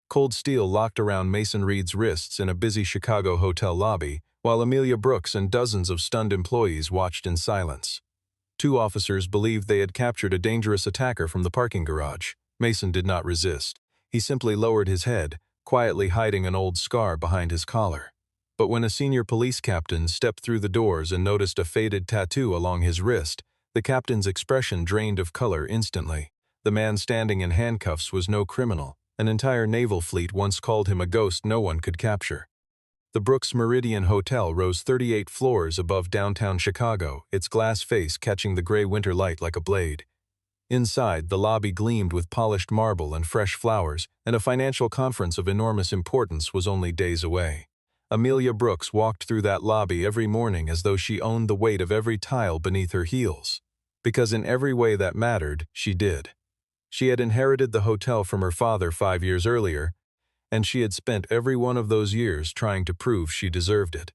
Cold steel locked around Mason Reed's wrists in a busy Chicago hotel lobby, while Amelia Brooks and dozens of stunned employees watched in silence. Two officers believed they had captured a dangerous attacker from the parking garage. Mason did not resist. He simply lowered his head, quietly hiding an old scar behind his collar. But when a senior police captain stepped through the doors and noticed a faded tattoo along his wrist, the captain's expression drained of color instantly. The man standing in handcuffs was no criminal. An entire naval fleet once called him a ghost no one could capture. The Brooks Meridian Hotel rose 38 floors above downtown Chicago, its glass face catching the gray winter light like a blade. Inside, the lobby gleamed with polished marble and fresh flowers, and a financial conference of enormous importance was only days away. Amelia Brooks walked through that lobby every morning as though she owned the weight of every tile beneath her heels. Because in every way that mattered, she did. She had inherited the hotel from her father 5 years earlier, and she had spent every one of those years trying to prove she deserved it.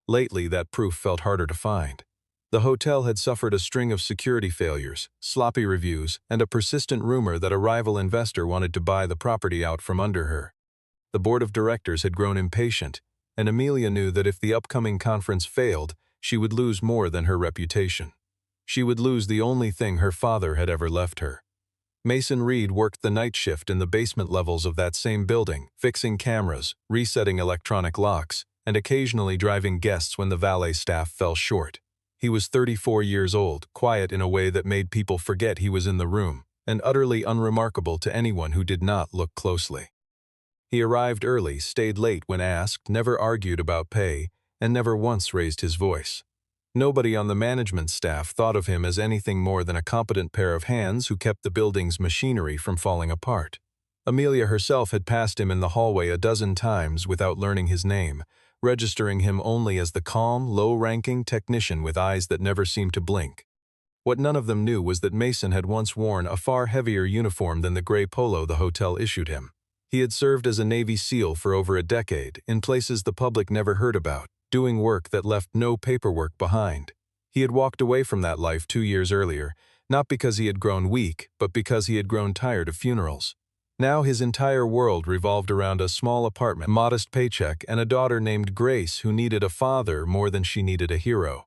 Lately, that proof felt harder to find. The hotel had suffered a string of security failures, sloppy reviews, and a persistent rumor that a rival investor wanted to buy the property out from under her. The board of directors had grown impatient, and Amelia knew that if the upcoming conference failed, she would lose more than her reputation. She would lose the only thing her father had ever left her. Mason Reed worked the night shift in the basement levels of that same building, fixing cameras, resetting electronic locks, and occasionally driving guests when the valet staff fell short. He was 34 years old, quiet in a way that made people forget he was in the room, and utterly unremarkable to anyone who did not look closely. He arrived early, stayed late when asked, never argued about pay, and never once raised his voice. Nobody on the management staff thought of him as anything more than a competent pair of hands who kept the building's machinery from falling apart. Amelia herself had passed him in the hallway a dozen times without learning his name, registering him only as the calm, low-ranking technician with eyes that never seemed to blink. What none of them knew was that Mason had once worn a far heavier uniform than the gray polo the hotel issued him. He had served as a Navy SEAL for over a decade, in places the public never heard about, doing work that left no paperwork behind. He had walked away from that life 2 years earlier, not because he had grown weak, but because he had grown tired of funerals. Now his entire world revolved around a small apartment, modest paycheck, and a daughter named Grace who needed a father more than she needed a hero.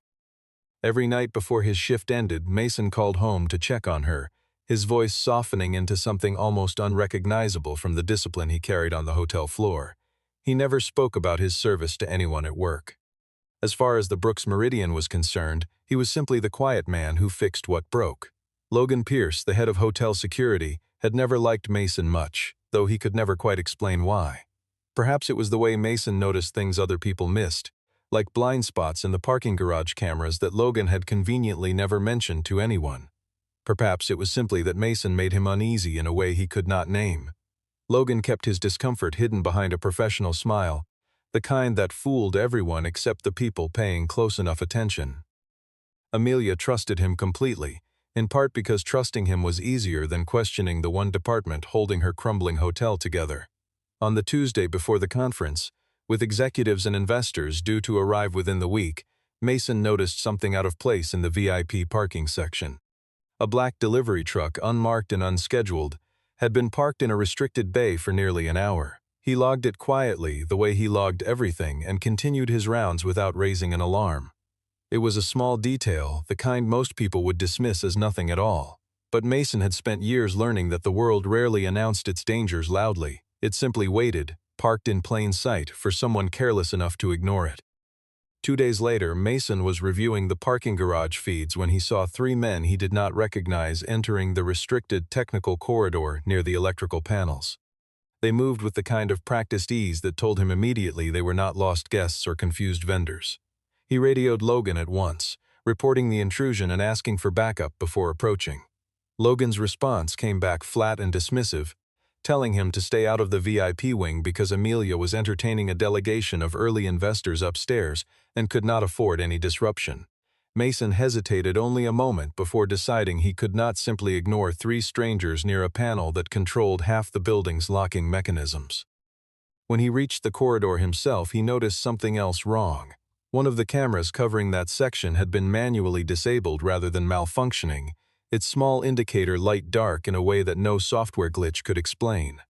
Every night before his shift ended, Mason called home to check on her, his voice softening into something almost unrecognizable from the discipline he carried on the hotel floor. He never spoke about his service to anyone at work. As far as the Brooks Meridian was concerned, he was simply the quiet man who fixed what broke. Logan Pierce, the head of hotel security, had never liked Mason much, though he could never quite explain why. Perhaps it was the way Mason noticed things other people missed, like blind spots in the parking garage cameras that Logan had conveniently never mentioned to anyone. Perhaps it was simply that Mason made him uneasy in a way he could not name. Logan kept his discomfort hidden behind a professional smile, the kind that fooled everyone except the people paying close enough attention. Amelia trusted him completely, in part because trusting him was easier than questioning the one department holding her crumbling hotel together. On the Tuesday before the conference, with executives and investors due to arrive within the week, Mason noticed something out of place in the VIP parking section. A black delivery truck, unmarked and unscheduled, had been parked in a restricted bay for nearly an hour. He logged it quietly, the way he logged everything, and continued his rounds without raising an alarm. It was a small detail, the kind most people would dismiss as nothing at all. But Mason had spent years learning that the world rarely announced its dangers loudly. It simply waited, parked in plain sight, for someone careless enough to ignore it. 2 days later, Mason was reviewing the parking garage feeds when he saw 3 men he did not recognize entering the restricted technical corridor near the electrical panels. They moved with the kind of practiced ease that told him immediately they were not lost guests or confused vendors. He radioed Logan at once, reporting the intrusion and asking for backup before approaching. Logan's response came back flat and dismissive, telling him to stay out of the VIP wing because Amelia was entertaining a delegation of early investors upstairs and could not afford any disruption. Mason hesitated only a moment before deciding he could not simply ignore 3 strangers near a panel that controlled half the building's locking mechanisms. When he reached the corridor himself, he noticed something else wrong. One of the cameras covering that section had been manually disabled rather than malfunctioning, its small indicator light dark in a way that no software glitch could explain.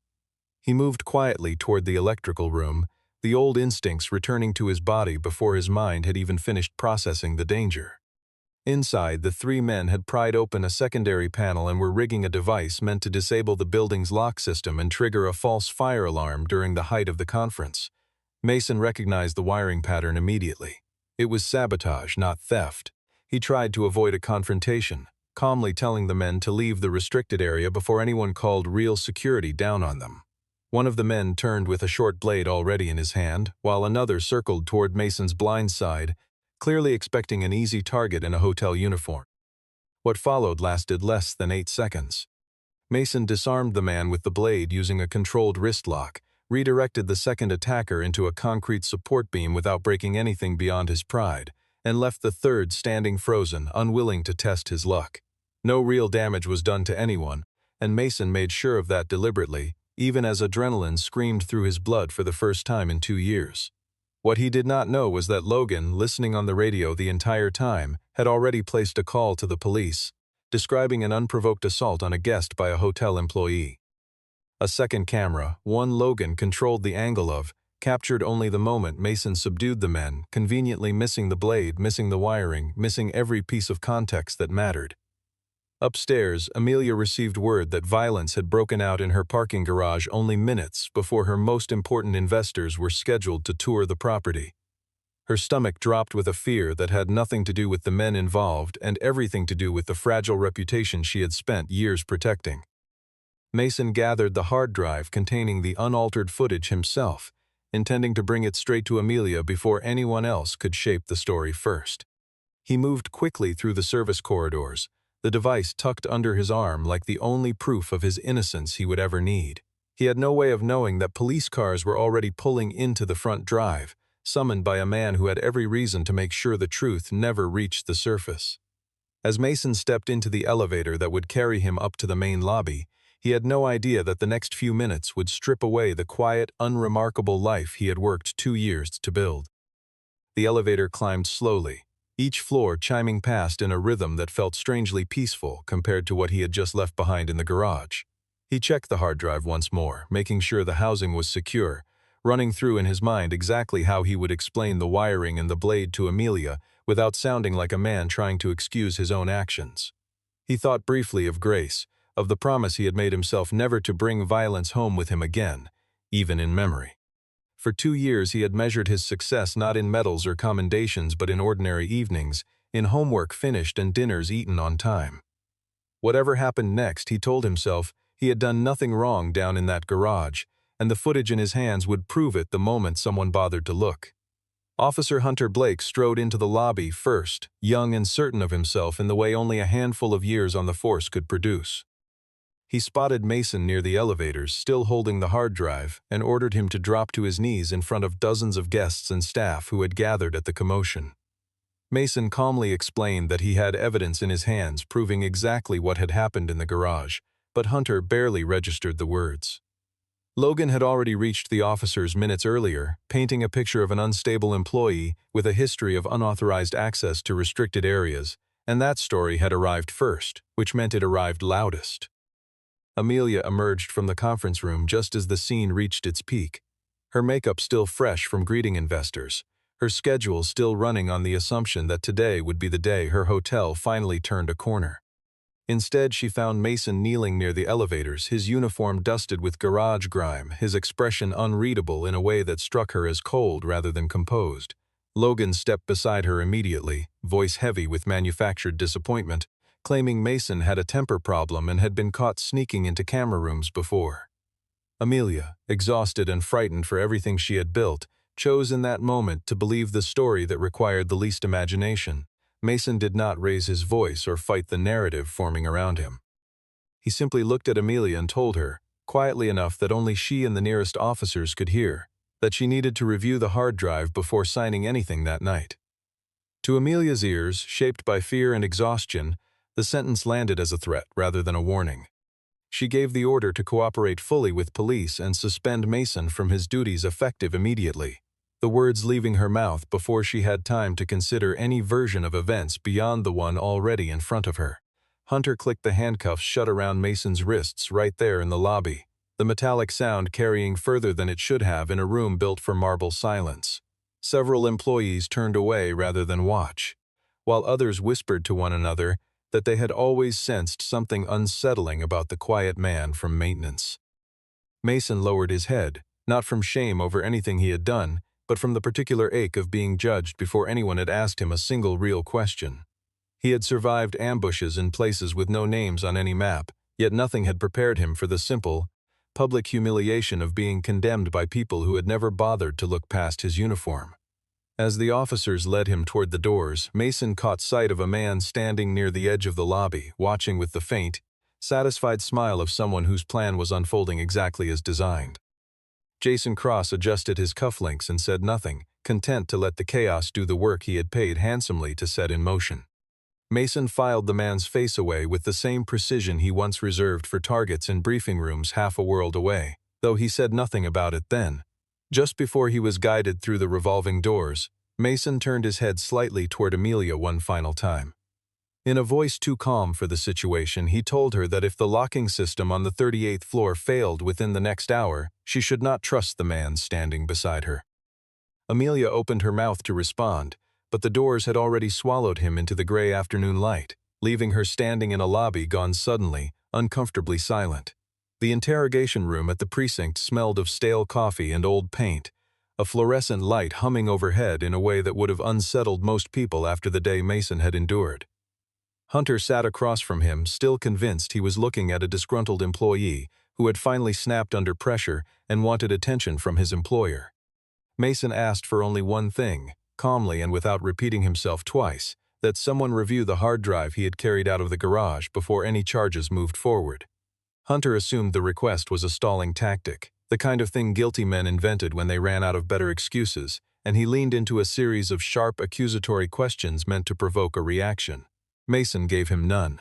He moved quietly toward the electrical room, the old instincts returning to his body before his mind had even finished processing the danger. Inside, the three men had pried open a secondary panel and were rigging a device meant to disable the building's lock system and trigger a false fire alarm during the height of the conference. Mason recognized the wiring pattern immediately. It was sabotage, not theft. He tried to avoid a confrontation, calmly telling the men to leave the restricted area before anyone called real security down on them. One of the men turned with a short blade already in his hand, while another circled toward Mason's blind side, clearly expecting an easy target in a hotel uniform. What followed lasted less than 8 seconds. Mason disarmed the man with the blade using a controlled wrist lock, redirected the second attacker into a concrete support beam without breaking anything beyond his pride, and left the third standing frozen, unwilling to test his luck. No real damage was done to anyone, and Mason made sure of that deliberately, even as adrenaline screamed through his blood for the first time in 2 years. What he did not know was that Logan, listening on the radio the entire time, had already placed a call to the police, describing an unprovoked assault on a guest by a hotel employee. A second camera, one Logan controlled the angle of, captured only the moment Mason subdued the men, conveniently missing the blade, missing the wiring, missing every piece of context that mattered. Upstairs, Amelia received word that violence had broken out in her parking garage only minutes before her most important investors were scheduled to tour the property. Her stomach dropped with a fear that had nothing to do with the men involved and everything to do with the fragile reputation she had spent years protecting. Mason gathered the hard drive containing the unaltered footage himself, intending to bring it straight to Amelia before anyone else could shape the story first. He moved quickly through the service corridors, the device tucked under his arm like the only proof of his innocence he would ever need. He had no way of knowing that police cars were already pulling into the front drive, summoned by a man who had every reason to make sure the truth never reached the surface. As Mason stepped into the elevator that would carry him up to the main lobby, he had no idea that the next few minutes would strip away the quiet, unremarkable life he had worked 2 years to build. The elevator climbed slowly, each floor chiming past in a rhythm that felt strangely peaceful compared to what he had just left behind in the garage. He checked the hard drive once more, making sure the housing was secure, running through in his mind exactly how he would explain the wiring and the blade to Amelia without sounding like a man trying to excuse his own actions. He thought briefly of Grace, of the promise he had made himself never to bring violence home with him again, even in memory. For 2 years he had measured his success not in medals or commendations but in ordinary evenings, in homework finished and dinners eaten on time. Whatever happened next, he told himself, he had done nothing wrong down in that garage, and the footage in his hands would prove it the moment someone bothered to look. Officer Hunter Blake strode into the lobby first, young and certain of himself in the way only a handful of years on the force could produce. He spotted Mason near the elevators, still holding the hard drive, and ordered him to drop to his knees in front of dozens of guests and staff who had gathered at the commotion. Mason calmly explained that he had evidence in his hands proving exactly what had happened in the garage, but Hunter barely registered the words. Logan had already reached the officers minutes earlier, painting a picture of an unstable employee with a history of unauthorized access to restricted areas, and that story had arrived first, which meant it arrived loudest. Amelia emerged from the conference room just as the scene reached its peak, her makeup still fresh from greeting investors, her schedule still running on the assumption that today would be the day her hotel finally turned a corner. Instead, she found Mason kneeling near the elevators, his uniform dusted with garage grime, his expression unreadable in a way that struck her as cold rather than composed. Logan stepped beside her immediately, voice heavy with manufactured disappointment, claiming Mason had a temper problem and had been caught sneaking into camera rooms before. Amelia, exhausted and frightened for everything she had built, chose in that moment to believe the story that required the least imagination. Mason did not raise his voice or fight the narrative forming around him. He simply looked at Amelia and told her, quietly enough that only she and the nearest officers could hear, that she needed to review the hard drive before signing anything that night. To Amelia's ears, shaped by fear and exhaustion, the sentence landed as a threat rather than a warning. She gave the order to cooperate fully with police and suspend Mason from his duties effective immediately, the words leaving her mouth before she had time to consider any version of events beyond the one already in front of her. Hunter clicked the handcuffs shut around Mason's wrists right there in the lobby, the metallic sound carrying further than it should have in a room built for marble silence. Several employees turned away rather than watch, while others whispered to one another that they had always sensed something unsettling about the quiet man from maintenance. Mason lowered his head, not from shame over anything he had done, but from the particular ache of being judged before anyone had asked him a single real question. He had survived ambushes in places with no names on any map, yet nothing had prepared him for the simple, public humiliation of being condemned by people who had never bothered to look past his uniform. As the officers led him toward the doors, Mason caught sight of a man standing near the edge of the lobby, watching with the faint, satisfied smile of someone whose plan was unfolding exactly as designed. Jason Cross adjusted his cufflinks and said nothing, content to let the chaos do the work he had paid handsomely to set in motion. Mason filed the man's face away with the same precision he once reserved for targets in briefing rooms half a world away, though he said nothing about it then. Just before he was guided through the revolving doors, Mason turned his head slightly toward Amelia one final time. In a voice too calm for the situation, he told her that if the locking system on the 38th floor failed within the next hour, she should not trust the man standing beside her. Amelia opened her mouth to respond, but the doors had already swallowed him into the gray afternoon light, leaving her standing in a lobby gone suddenly, uncomfortably silent. The interrogation room at the precinct smelled of stale coffee and old paint, a fluorescent light humming overhead in a way that would have unsettled most people after the day Mason had endured. Hunter sat across from him, still convinced he was looking at a disgruntled employee who had finally snapped under pressure and wanted attention from his employer. Mason asked for only one thing, calmly and without repeating himself twice, that someone review the hard drive he had carried out of the garage before any charges moved forward. Hunter assumed the request was a stalling tactic, the kind of thing guilty men invented when they ran out of better excuses, and he leaned into a series of sharp accusatory questions meant to provoke a reaction. Mason gave him none.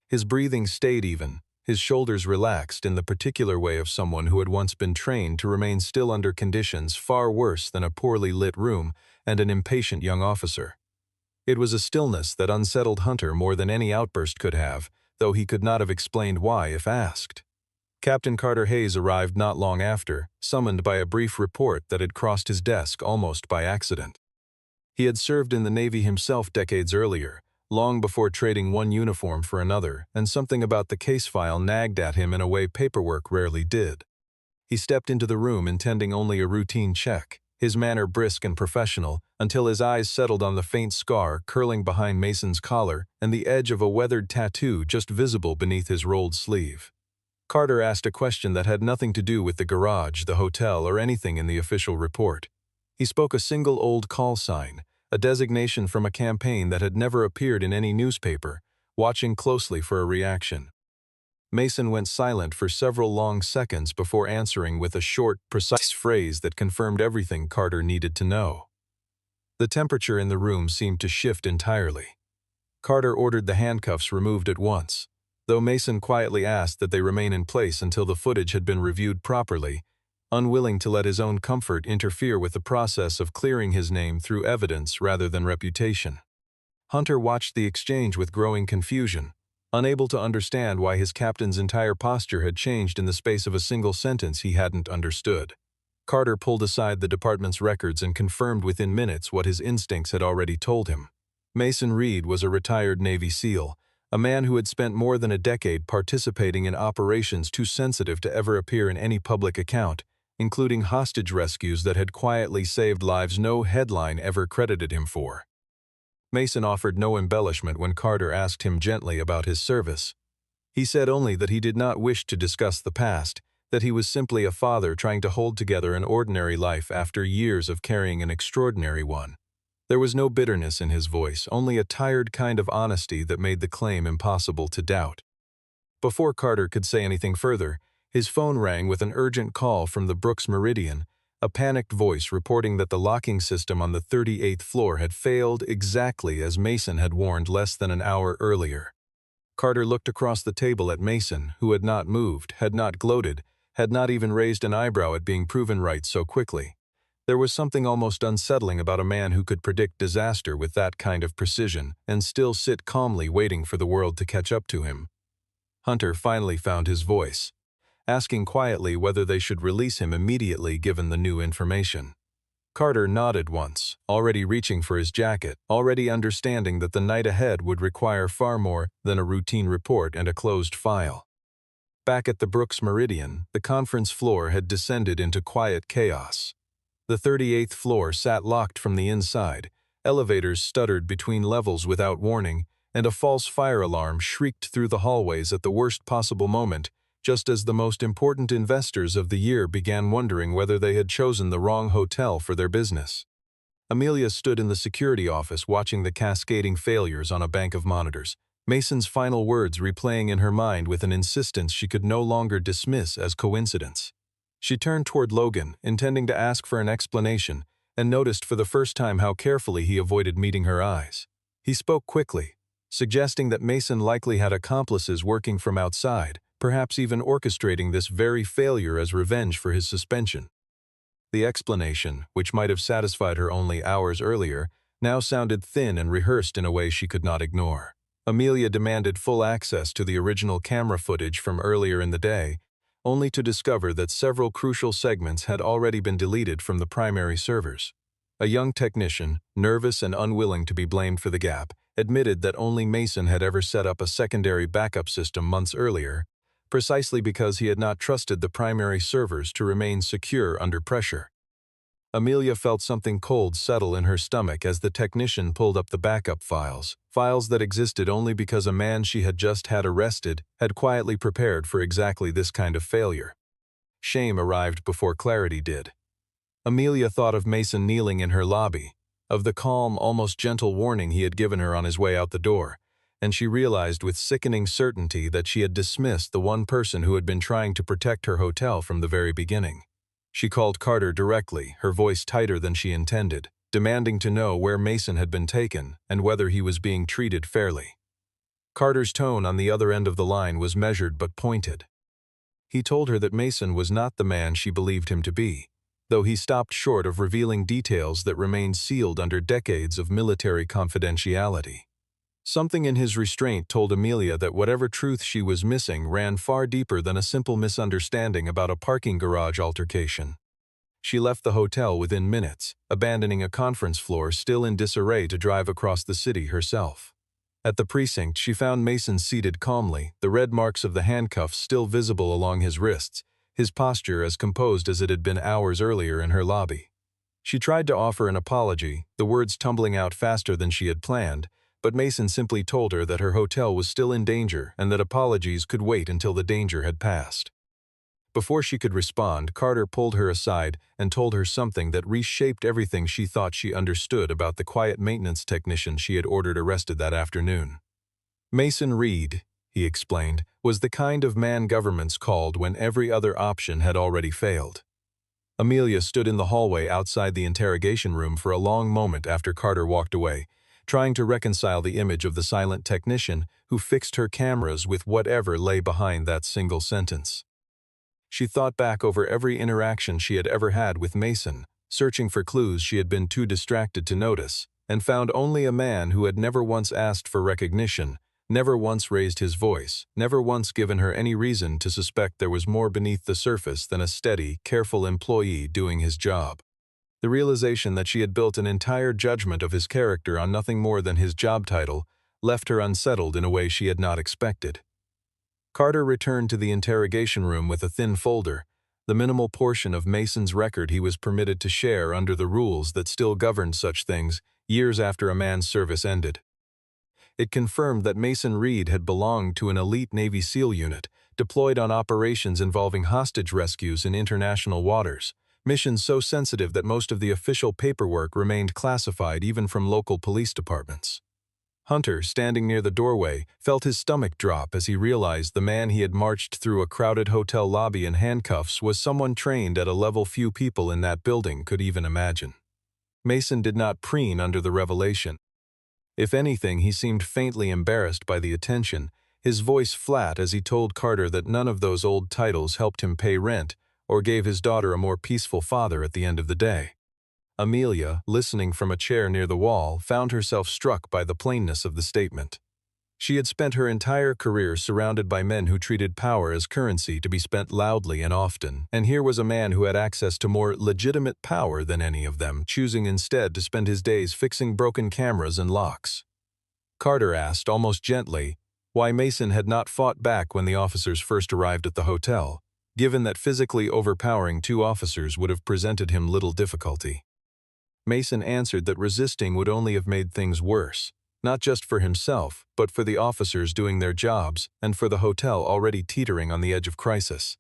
His breathing stayed even, his shoulders relaxed in the particular way of someone who had once been trained to remain still under conditions far worse than a poorly lit room and an impatient young officer. It was a stillness that unsettled Hunter more than any outburst could have, though he could not have explained why if asked. Captain Carter Hayes arrived not long after, summoned by a brief report that had crossed his desk almost by accident. He had served in the Navy himself decades earlier, long before trading one uniform for another, and something about the case file nagged at him in a way paperwork rarely did. He stepped into the room intending only a routine check, his manner brisk and professional, until his eyes settled on the faint scar curling behind Mason's collar and the edge of a weathered tattoo just visible beneath his rolled sleeve. Carter asked a question that had nothing to do with the garage, the hotel, or anything in the official report. He spoke a single old call sign, a designation from a campaign that had never appeared in any newspaper, watching closely for a reaction. Mason went silent for several long seconds before answering with a short, precise phrase that confirmed everything Carter needed to know. The temperature in the room seemed to shift entirely. Carter ordered the handcuffs removed at once, though Mason quietly asked that they remain in place until the footage had been reviewed properly, unwilling to let his own comfort interfere with the process of clearing his name through evidence rather than reputation. Hunter watched the exchange with growing confusion, unable to understand why his captain's entire posture had changed in the space of a single sentence he hadn't understood. Carter pulled aside the department's records and confirmed within minutes what his instincts had already told him. Mason Reed was a retired Navy SEAL, a man who had spent more than a decade participating in operations too sensitive to ever appear in any public account, including hostage rescues that had quietly saved lives no headline ever credited him for. Mason offered no embellishment when Carter asked him gently about his service. He said only that he did not wish to discuss the past, that he was simply a father trying to hold together an ordinary life after years of carrying an extraordinary one. There was no bitterness in his voice, only a tired kind of honesty that made the claim impossible to doubt. Before Carter could say anything further, his phone rang with an urgent call from the Brooks Meridian, a panicked voice reporting that the locking system on the 38th floor had failed exactly as Mason had warned less than an hour earlier. Carter looked across the table at Mason, who had not moved, had not gloated, had not even raised an eyebrow at being proven right so quickly. There was something almost unsettling about a man who could predict disaster with that kind of precision and still sit calmly waiting for the world to catch up to him. Hunter finally found his voice. asking quietly whether they should release him immediately given the new information. Carter nodded once, already reaching for his jacket, already understanding that the night ahead would require far more than a routine report and a closed file. Back at the Brooks Meridian, the conference floor had descended into quiet chaos. The 38th floor sat locked from the inside, elevators stuttered between levels without warning, and a false fire alarm shrieked through the hallways at the worst possible moment, just as the most important investors of the year began wondering whether they had chosen the wrong hotel for their business. Amelia stood in the security office watching the cascading failures on a bank of monitors, Mason's final words replaying in her mind with an insistence she could no longer dismiss as coincidence. She turned toward Logan, intending to ask for an explanation, and noticed for the first time how carefully he avoided meeting her eyes. He spoke quickly, suggesting that Mason likely had accomplices working from outside, perhaps even orchestrating this very failure as revenge for his suspension. The explanation, which might have satisfied her only hours earlier, now sounded thin and rehearsed in a way she could not ignore. Amelia demanded full access to the original camera footage from earlier in the day, only to discover that several crucial segments had already been deleted from the primary servers. A young technician, nervous and unwilling to be blamed for the gap, admitted that only Mason had ever set up a secondary backup system months earlier, precisely because he had not trusted the primary servers to remain secure under pressure. Amelia felt something cold settle in her stomach as the technician pulled up the backup files that existed only because a man she had just had arrested had quietly prepared for exactly this kind of failure. Shame arrived before clarity did. Amelia thought of Mason kneeling in her lobby, of the calm, almost gentle warning he had given her on his way out the door, and she realized with sickening certainty that she had dismissed the one person who had been trying to protect her hotel from the very beginning. She called Carter directly, her voice tighter than she intended, demanding to know where Mason had been taken and whether he was being treated fairly. Carter's tone on the other end of the line was measured but pointed. He told her that Mason was not the man she believed him to be, though he stopped short of revealing details that remained sealed under decades of military confidentiality. Something in his restraint told Amelia that whatever truth she was missing ran far deeper than a simple misunderstanding about a parking garage altercation. She left the hotel within minutes, abandoning a conference floor still in disarray to drive across the city herself. At the precinct, she found Mason seated calmly, the red marks of the handcuffs still visible along his wrists, his posture as composed as it had been hours earlier in her lobby. She tried to offer an apology, the words tumbling out faster than she had planned, but Mason simply told her that her hotel was still in danger and that apologies could wait until the danger had passed. Before she could respond, Carter pulled her aside and told her something that reshaped everything she thought she understood about the quiet maintenance technician she had ordered arrested that afternoon. Mason Reed, he explained, was the kind of man governments called when every other option had already failed. Amelia stood in the hallway outside the interrogation room for a long moment after Carter walked away, trying to reconcile the image of the silent technician who fixed her cameras with whatever lay behind that single sentence. She thought back over every interaction she had ever had with Mason, searching for clues she had been too distracted to notice, and found only a man who had never once asked for recognition, never once raised his voice, never once given her any reason to suspect there was more beneath the surface than a steady, careful employee doing his job. The realization that she had built an entire judgment of his character on nothing more than his job title left her unsettled in a way she had not expected. Carter returned to the interrogation room with a thin folder, the minimal portion of Mason's record he was permitted to share under the rules that still governed such things years after a man's service ended. It confirmed that Mason Reed had belonged to an elite Navy SEAL unit, deployed on operations involving hostage rescues in international waters, missions so sensitive that most of the official paperwork remained classified even from local police departments. Hunter, standing near the doorway, felt his stomach drop as he realized the man he had marched through a crowded hotel lobby in handcuffs was someone trained at a level few people in that building could even imagine. Mason did not preen under the revelation. If anything, he seemed faintly embarrassed by the attention, his voice flat as he told Carter that none of those old titles helped him pay rent or gave his daughter a more peaceful father at the end of the day. Amelia, listening from a chair near the wall, found herself struck by the plainness of the statement. She had spent her entire career surrounded by men who treated power as currency to be spent loudly and often, and here was a man who had access to more legitimate power than any of them, choosing instead to spend his days fixing broken cameras and locks. Carter asked, almost gently, why Mason had not fought back when the officers first arrived at the hotel, given that physically overpowering two officers would have presented him little difficulty. Mason answered that resisting would only have made things worse, not just for himself, but for the officers doing their jobs and for the hotel already teetering on the edge of crisis.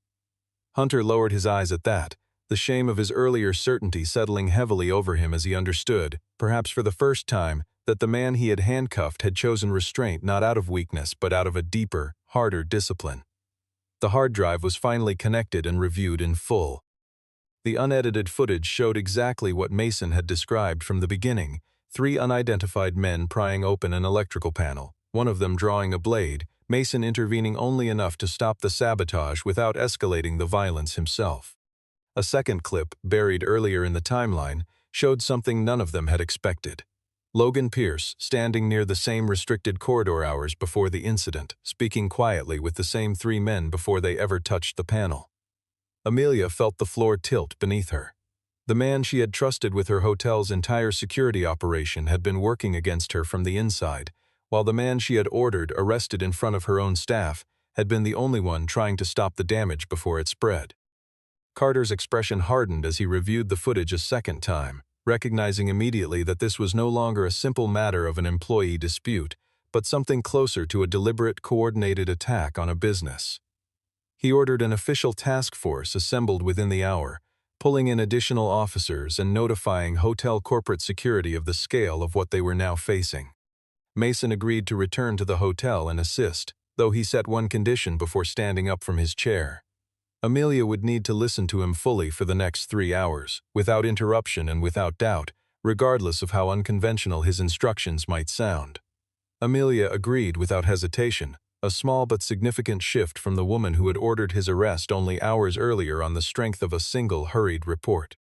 Hunter lowered his eyes at that, the shame of his earlier certainty settling heavily over him as he understood, perhaps for the first time, that the man he had handcuffed had chosen restraint not out of weakness but out of a deeper, harder discipline. The hard drive was finally connected and reviewed in full. The unedited footage showed exactly what Mason had described from the beginning: 3 unidentified men prying open an electrical panel, one of them drawing a blade, Mason intervening only enough to stop the sabotage without escalating the violence himself. A second clip, buried earlier in the timeline, showed something none of them had expected. Logan Pierce, standing near the same restricted corridor hours before the incident, speaking quietly with the same 3 men before they ever touched the panel. Amelia felt the floor tilt beneath her. The man she had trusted with her hotel's entire security operation had been working against her from the inside, while the man she had ordered arrested in front of her own staff had been the only one trying to stop the damage before it spread. Carter's expression hardened as he reviewed the footage a second time, recognizing immediately that this was no longer a simple matter of an employee dispute, but something closer to a deliberate, coordinated attack on a business. He ordered an official task force assembled within the hour, pulling in additional officers and notifying hotel corporate security of the scale of what they were now facing. Mason agreed to return to the hotel and assist, though he set one condition before standing up from his chair. Amelia would need to listen to him fully for the next 3 hours, without interruption and without doubt, regardless of how unconventional his instructions might sound. Amelia agreed without hesitation, a small but significant shift from the woman who had ordered his arrest only hours earlier on the strength of a single hurried report.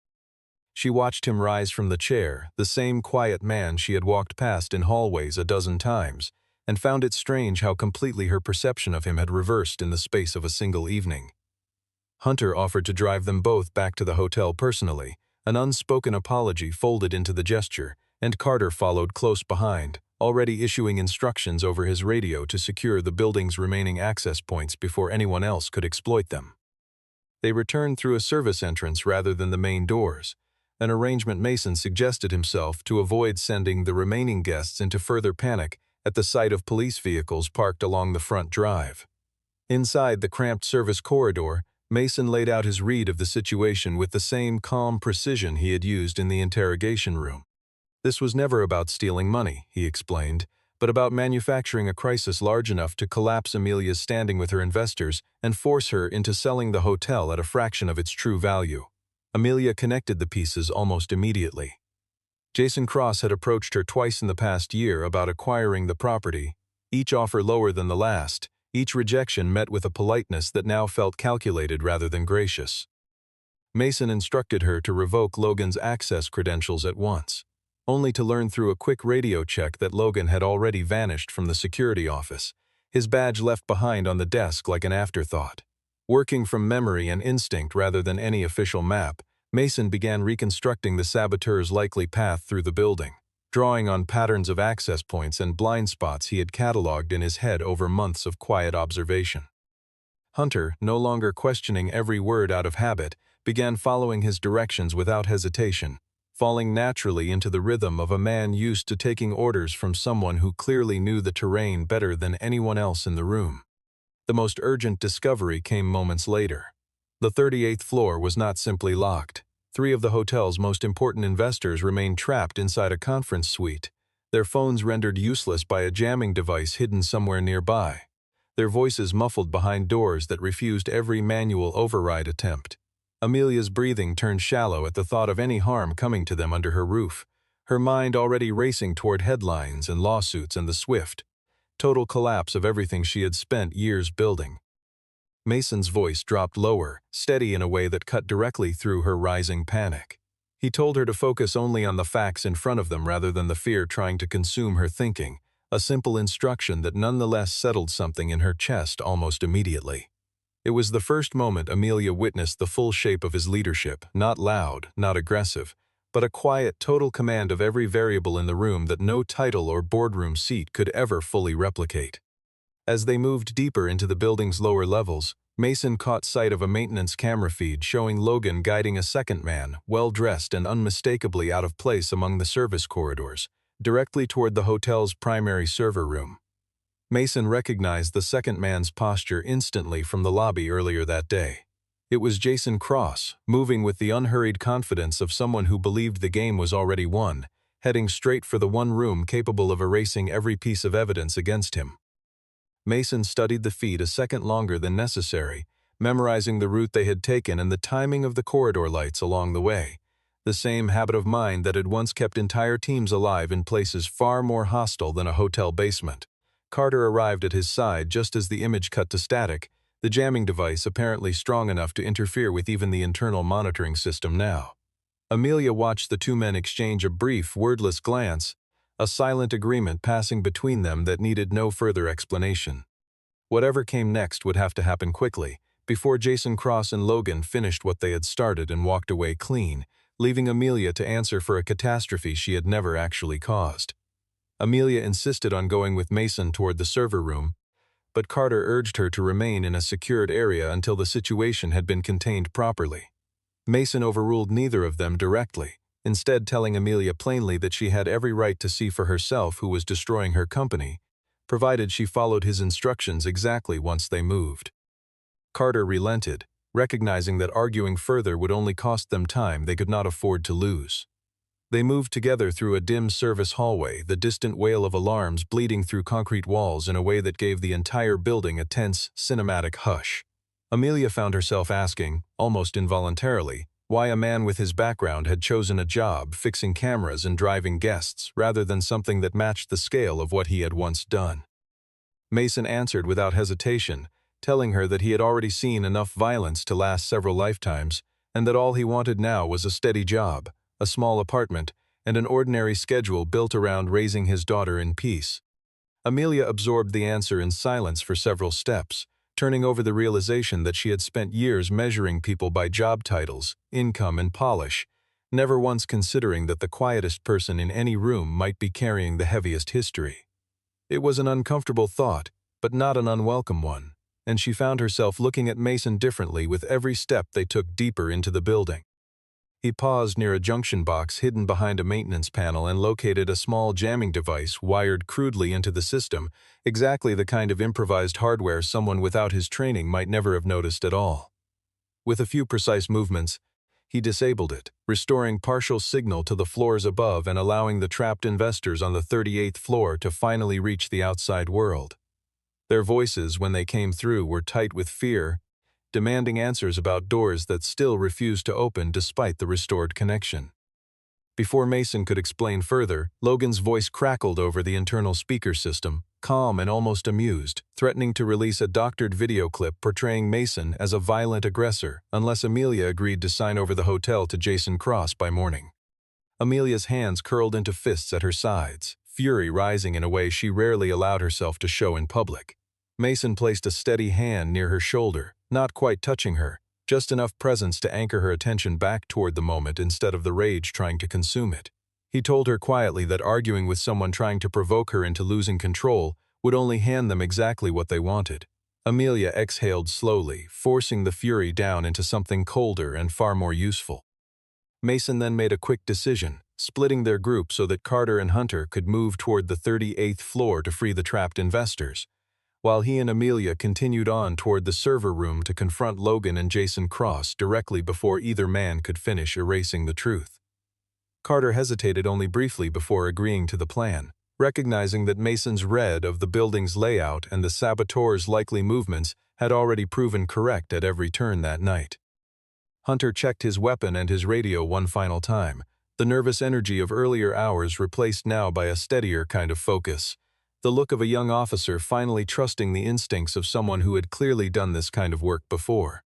She watched him rise from the chair, the same quiet man she had walked past in hallways a dozen times, and found it strange how completely her perception of him had reversed in the space of a single evening. Hunter offered to drive them both back to the hotel personally, an unspoken apology folded into the gesture, and Carter followed close behind, already issuing instructions over his radio to secure the building's remaining access points before anyone else could exploit them. They returned through a service entrance rather than the main doors, an arrangement Mason suggested himself to avoid sending the remaining guests into further panic at the sight of police vehicles parked along the front drive. Inside the cramped service corridor, Mason laid out his read of the situation with the same calm precision he had used in the interrogation room. This was never about stealing money, he explained, but about manufacturing a crisis large enough to collapse Amelia's standing with her investors and force her into selling the hotel at a fraction of its true value. Amelia connected the pieces almost immediately. Jason Cross had approached her twice in the past year about acquiring the property, each offer lower than the last, each rejection met with a politeness that now felt calculated rather than gracious. Mason instructed her to revoke Logan's access credentials at once, only to learn through a quick radio check that Logan had already vanished from the security office, his badge left behind on the desk like an afterthought. Working from memory and instinct rather than any official map, Mason began reconstructing the saboteur's likely path through the building, drawing on patterns of access points and blind spots he had cataloged in his head over months of quiet observation. Hunter, no longer questioning every word out of habit, began following his directions without hesitation, falling naturally into the rhythm of a man used to taking orders from someone who clearly knew the terrain better than anyone else in the room. The most urgent discovery came moments later. The 38th floor was not simply locked. 3 of the hotel's most important investors remained trapped inside a conference suite, their phones rendered useless by a jamming device hidden somewhere nearby, their voices muffled behind doors that refused every manual override attempt. Amelia's breathing turned shallow at the thought of any harm coming to them under her roof, her mind already racing toward headlines and lawsuits and the swift, total collapse of everything she had spent years building. Mason's voice dropped lower, steady in a way that cut directly through her rising panic. He told her to focus only on the facts in front of them rather than the fear trying to consume her thinking, a simple instruction that nonetheless settled something in her chest almost immediately. It was the first moment Amelia witnessed the full shape of his leadership, not loud, not aggressive, but a quiet, total command of every variable in the room that no title or boardroom seat could ever fully replicate. As they moved deeper into the building's lower levels, Mason caught sight of a maintenance camera feed showing Logan guiding a second man, well-dressed and unmistakably out of place among the service corridors, directly toward the hotel's primary server room. Mason recognized the second man's posture instantly from the lobby earlier that day. It was Jason Cross, moving with the unhurried confidence of someone who believed the game was already won, heading straight for the one room capable of erasing every piece of evidence against him. Mason studied the feed a second longer than necessary, memorizing the route they had taken and the timing of the corridor lights along the way, the same habit of mind that had once kept entire teams alive in places far more hostile than a hotel basement. Carter arrived at his side just as the image cut to static, the jamming device apparently strong enough to interfere with even the internal monitoring system now. Amelia watched the two men exchange a brief, wordless glance, a silent agreement passing between them that needed no further explanation. Whatever came next would have to happen quickly, before Jason Cross and Logan finished what they had started and walked away clean, leaving Amelia to answer for a catastrophe she had never actually caused. Amelia insisted on going with Mason toward the server room, but Carter urged her to remain in a secured area until the situation had been contained properly. Mason overruled neither of them directly, instead telling Amelia plainly that she had every right to see for herself who was destroying her company, provided she followed his instructions exactly once they moved. Carter relented, recognizing that arguing further would only cost them time they could not afford to lose. They moved together through a dim service hallway, the distant wail of alarms bleeding through concrete walls in a way that gave the entire building a tense, cinematic hush. Amelia found herself asking, almost involuntarily, why a man with his background had chosen a job fixing cameras and driving guests rather than something that matched the scale of what he had once done. Mason answered without hesitation, telling her that he had already seen enough violence to last several lifetimes, and that all he wanted now was a steady job, a small apartment, and an ordinary schedule built around raising his daughter in peace. Amelia absorbed the answer in silence for several steps, turning over the realization that she had spent years measuring people by job titles, income, and polish, never once considering that the quietest person in any room might be carrying the heaviest history. It was an uncomfortable thought, but not an unwelcome one, and she found herself looking at Mason differently with every step they took deeper into the building. He paused near a junction box hidden behind a maintenance panel and located a small jamming device wired crudely into the system, exactly the kind of improvised hardware someone without his training might never have noticed at all. With a few precise movements, he disabled it, restoring partial signal to the floors above and allowing the trapped investors on the 38th floor to finally reach the outside world. Their voices, when they came through, were tight with fear, demanding answers about doors that still refused to open despite the restored connection. Before Mason could explain further, Logan's voice crackled over the internal speaker system, calm and almost amused, threatening to release a doctored video clip portraying Mason as a violent aggressor unless Amelia agreed to sign over the hotel to Jason Cross by morning. Amelia's hands curled into fists at her sides, fury rising in a way she rarely allowed herself to show in public. Mason placed a steady hand near her shoulder, not quite touching her, just enough presence to anchor her attention back toward the moment instead of the rage trying to consume it. He told her quietly that arguing with someone trying to provoke her into losing control would only hand them exactly what they wanted. Amelia exhaled slowly, forcing the fury down into something colder and far more useful. Mason then made a quick decision, splitting their group so that Carter and Hunter could move toward the 38th floor to free the trapped investors, while he and Amelia continued on toward the server room to confront Logan and Jason Cross directly before either man could finish erasing the truth. Carter hesitated only briefly before agreeing to the plan, recognizing that Mason's read of the building's layout and the saboteur's likely movements had already proven correct at every turn that night. Hunter checked his weapon and his radio one final time, the nervous energy of earlier hours replaced now by a steadier kind of focus, the look of a young officer finally trusting the instincts of someone who had clearly done this kind of work before.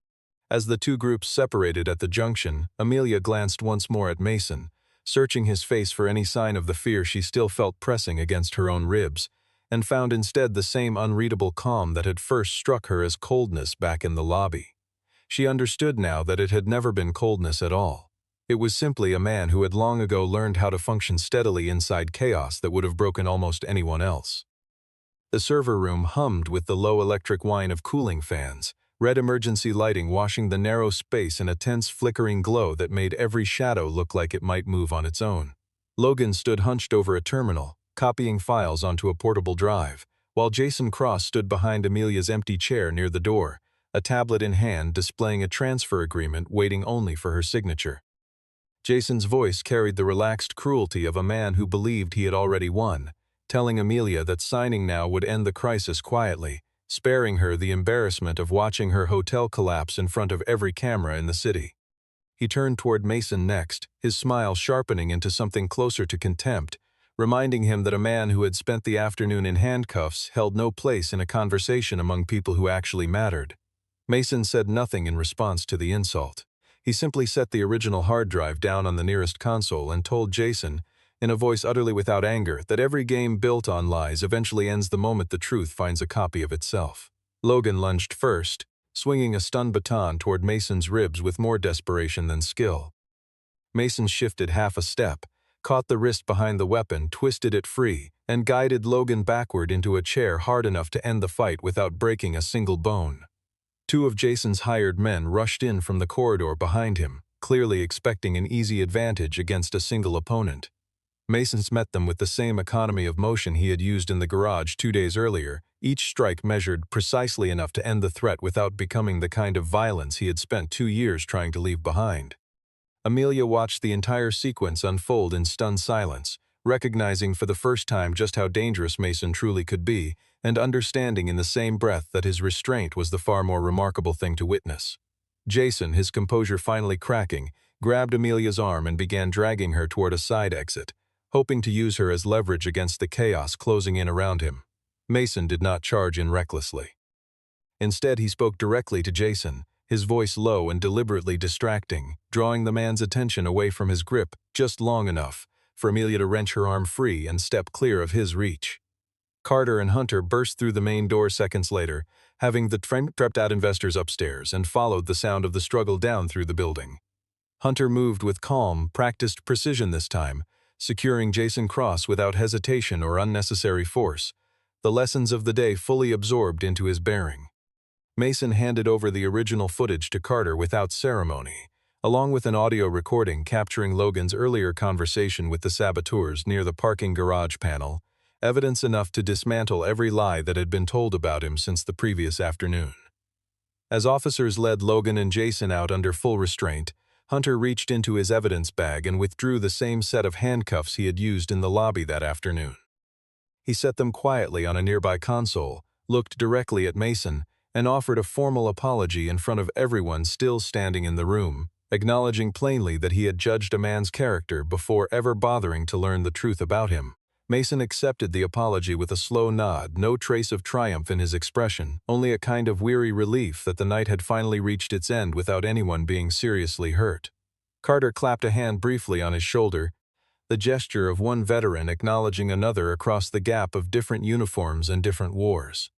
As the two groups separated at the junction, Amelia glanced once more at Mason, searching his face for any sign of the fear she still felt pressing against her own ribs, and found instead the same unreadable calm that had first struck her as coldness back in the lobby. She understood now that it had never been coldness at all. It was simply a man who had long ago learned how to function steadily inside chaos that would have broken almost anyone else. The server room hummed with the low electric whine of cooling fans, red emergency lighting washing the narrow space in a tense flickering glow that made every shadow look like it might move on its own. Logan stood hunched over a terminal, copying files onto a portable drive, while Jason Cross stood behind Amelia's empty chair near the door, a tablet in hand displaying a transfer agreement waiting only for her signature. Jason's voice carried the relaxed cruelty of a man who believed he had already won, telling Amelia that signing now would end the crisis quietly, sparing her the embarrassment of watching her hotel collapse in front of every camera in the city. He turned toward Mason next, his smile sharpening into something closer to contempt, reminding him that a man who had spent the afternoon in handcuffs held no place in a conversation among people who actually mattered. Mason said nothing in response to the insult. He simply set the original hard drive down on the nearest console and told Jason, in a voice utterly without anger, that every game built on lies eventually ends the moment the truth finds a copy of itself. Logan lunged first, swinging a stun baton toward Mason's ribs with more desperation than skill. Mason shifted half a step, caught the wrist behind the weapon, twisted it free, and guided Logan backward into a chair hard enough to end the fight without breaking a single bone. Two of Jason's hired men rushed in from the corridor behind him, clearly expecting an easy advantage against a single opponent. Mason's met them with the same economy of motion he had used in the garage 2 days earlier, each strike measured precisely enough to end the threat without becoming the kind of violence he had spent 2 years trying to leave behind. Amelia watched the entire sequence unfold in stunned silence, recognizing for the first time just how dangerous Mason truly could be, and understanding in the same breath that his restraint was the far more remarkable thing to witness. Jason, his composure finally cracking, grabbed Amelia's arm and began dragging her toward a side exit, hoping to use her as leverage against the chaos closing in around him. Mason did not charge in recklessly. Instead, he spoke directly to Jason, his voice low and deliberately distracting, drawing the man's attention away from his grip just long enough for Amelia to wrench her arm free and step clear of his reach. Carter and Hunter burst through the main door seconds later, having the trapped out investors upstairs, and followed the sound of the struggle down through the building. Hunter moved with calm, practiced precision this time, securing Jason Cross without hesitation or unnecessary force, the lessons of the day fully absorbed into his bearing. Mason handed over the original footage to Carter without ceremony, along with an audio recording capturing Logan's earlier conversation with the saboteurs near the parking garage panel, evidence enough to dismantle every lie that had been told about him since the previous afternoon. As officers led Logan and Jason out under full restraint, Hunter reached into his evidence bag and withdrew the same set of handcuffs he had used in the lobby that afternoon. He set them quietly on a nearby console, looked directly at Mason, and offered a formal apology in front of everyone still standing in the room, acknowledging plainly that he had judged a man's character before ever bothering to learn the truth about him. Mason accepted the apology with a slow nod, no trace of triumph in his expression, only a kind of weary relief that the night had finally reached its end without anyone being seriously hurt. Carter clapped a hand briefly on his shoulder, the gesture of one veteran acknowledging another across the gap of different uniforms and different wars.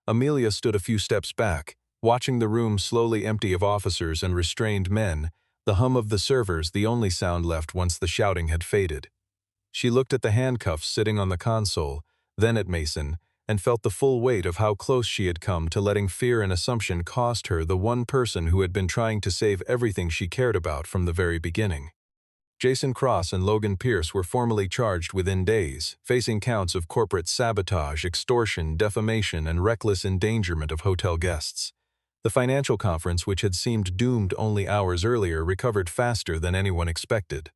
Amelia stood a few steps back, watching the room slowly empty of officers and restrained men, the hum of the servers the only sound left once the shouting had faded. She looked at the handcuffs sitting on the console, then at Mason, and felt the full weight of how close she had come to letting fear and assumption cost her the one person who had been trying to save everything she cared about from the very beginning. Jason Cross and Logan Pierce were formally charged within days, facing counts of corporate sabotage, extortion, defamation, and reckless endangerment of hotel guests. The financial conference, which had seemed doomed only hours earlier, recovered faster than anyone expected.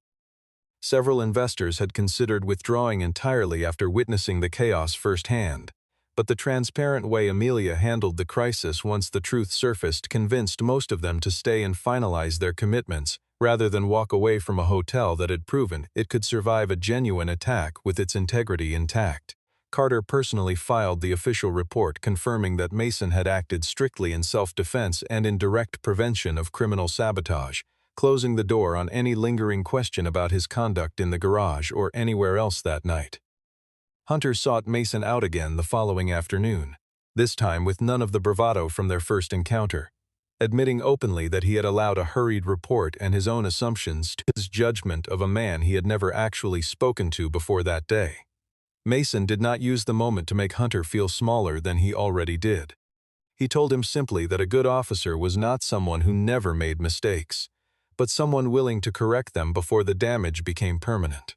Several investors had considered withdrawing entirely after witnessing the chaos firsthand, but the transparent way Amelia handled the crisis once the truth surfaced convinced most of them to stay and finalize their commitments, rather than walk away from a hotel that had proven it could survive a genuine attack with its integrity intact. Carter personally filed the official report confirming that Mason had acted strictly in self-defense and in direct prevention of criminal sabotage, closing the door on any lingering question about his conduct in the garage or anywhere else that night. Hunter sought Mason out again the following afternoon, this time with none of the bravado from their first encounter, admitting openly that he had allowed a hurried report and his own assumptions to his judgment of a man he had never actually spoken to before that day. Mason did not use the moment to make Hunter feel smaller than he already did. He told him simply that a good officer was not someone who never made mistakes, but someone willing to correct them before the damage became permanent.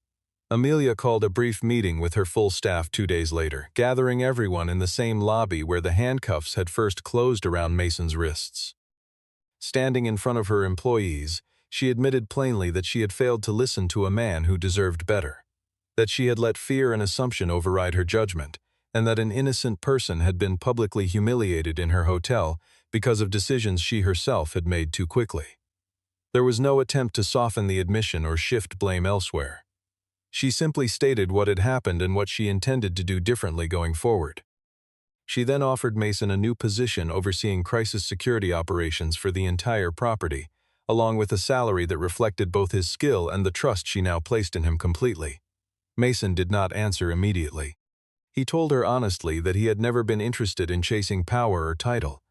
Amelia called a brief meeting with her full staff 2 days later, gathering everyone in the same lobby where the handcuffs had first closed around Mason's wrists. Standing in front of her employees, she admitted plainly that she had failed to listen to a man who deserved better, that she had let fear and assumption override her judgment, and that an innocent person had been publicly humiliated in her hotel because of decisions she herself had made too quickly. There was no attempt to soften the admission or shift blame elsewhere. She simply stated what had happened and what she intended to do differently going forward. She then offered Mason a new position overseeing crisis security operations for the entire property, along with a salary that reflected both his skill and the trust she now placed in him completely. Mason did not answer immediately. He told her honestly that he had never been interested in chasing power or title,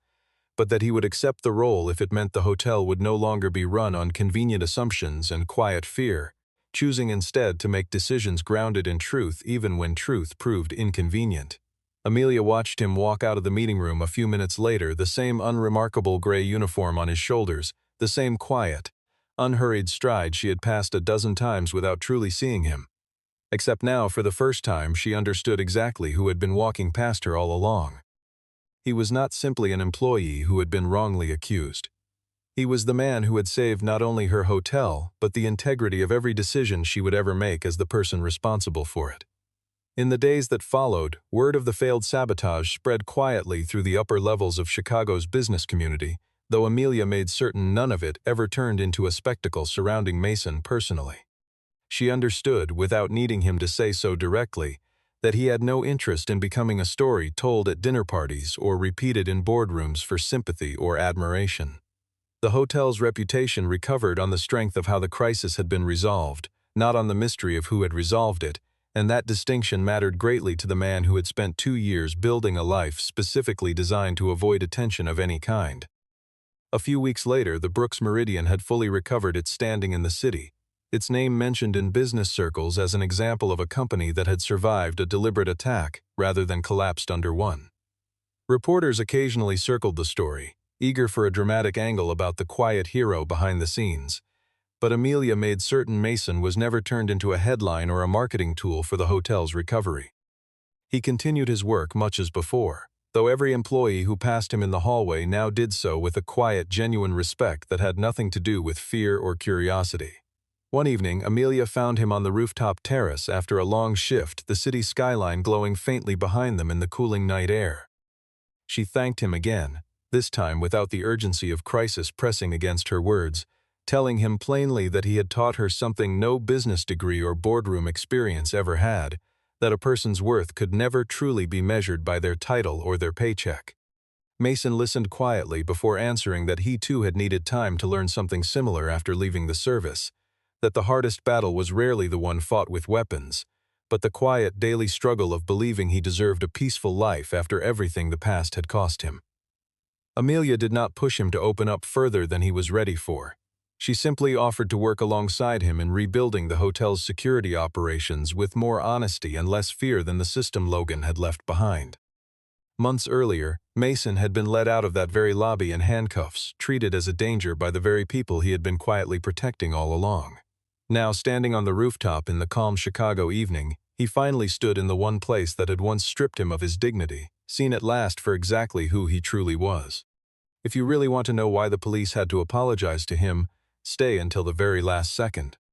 but that he would accept the role if it meant the hotel would no longer be run on convenient assumptions and quiet fear, choosing instead to make decisions grounded in truth even when truth proved inconvenient. Amelia watched him walk out of the meeting room a few minutes later, the same unremarkable gray uniform on his shoulders, the same quiet, unhurried stride she had passed a dozen times without truly seeing him. Except now, for the first time, she understood exactly who had been walking past her all along. He was not simply an employee who had been wrongly accused. He was the man who had saved not only her hotel, but the integrity of every decision she would ever make as the person responsible for it. In the days that followed, word of the failed sabotage spread quietly through the upper levels of Chicago's business community, though Amelia made certain none of it ever turned into a spectacle surrounding Mason personally. She understood, without needing him to say so directly, that he had no interest in becoming a story told at dinner parties or repeated in boardrooms for sympathy or admiration. The hotel's reputation recovered on the strength of how the crisis had been resolved, not on the mystery of who had resolved it, and that distinction mattered greatly to the man who had spent 2 years building a life specifically designed to avoid attention of any kind. A few weeks later, the Brooks Meridian had fully recovered its standing in the city, its name mentioned in business circles as an example of a company that had survived a deliberate attack rather than collapsed under one. Reporters occasionally circled the story, eager for a dramatic angle about the quiet hero behind the scenes, but Amelia made certain Mason was never turned into a headline or a marketing tool for the hotel's recovery. He continued his work much as before, though every employee who passed him in the hallway now did so with a quiet, genuine respect that had nothing to do with fear or curiosity. One evening, Amelia found him on the rooftop terrace after a long shift, the city skyline glowing faintly behind them in the cooling night air. She thanked him again, this time without the urgency of crisis pressing against her words, telling him plainly that he had taught her something no business degree or boardroom experience ever had, that a person's worth could never truly be measured by their title or their paycheck. Mason listened quietly before answering that he too had needed time to learn something similar after leaving the service, that the hardest battle was rarely the one fought with weapons, but the quiet daily struggle of believing he deserved a peaceful life after everything the past had cost him. Amelia did not push him to open up further than he was ready for. She simply offered to work alongside him in rebuilding the hotel's security operations with more honesty and less fear than the system Logan had left behind. Months earlier, Mason had been led out of that very lobby in handcuffs, treated as a danger by the very people he had been quietly protecting all along. Now, standing on the rooftop in the calm Chicago evening, he finally stood in the one place that had once stripped him of his dignity, seen at last for exactly who he truly was. If you really want to know why the police had to apologize to him, stay until the very last second.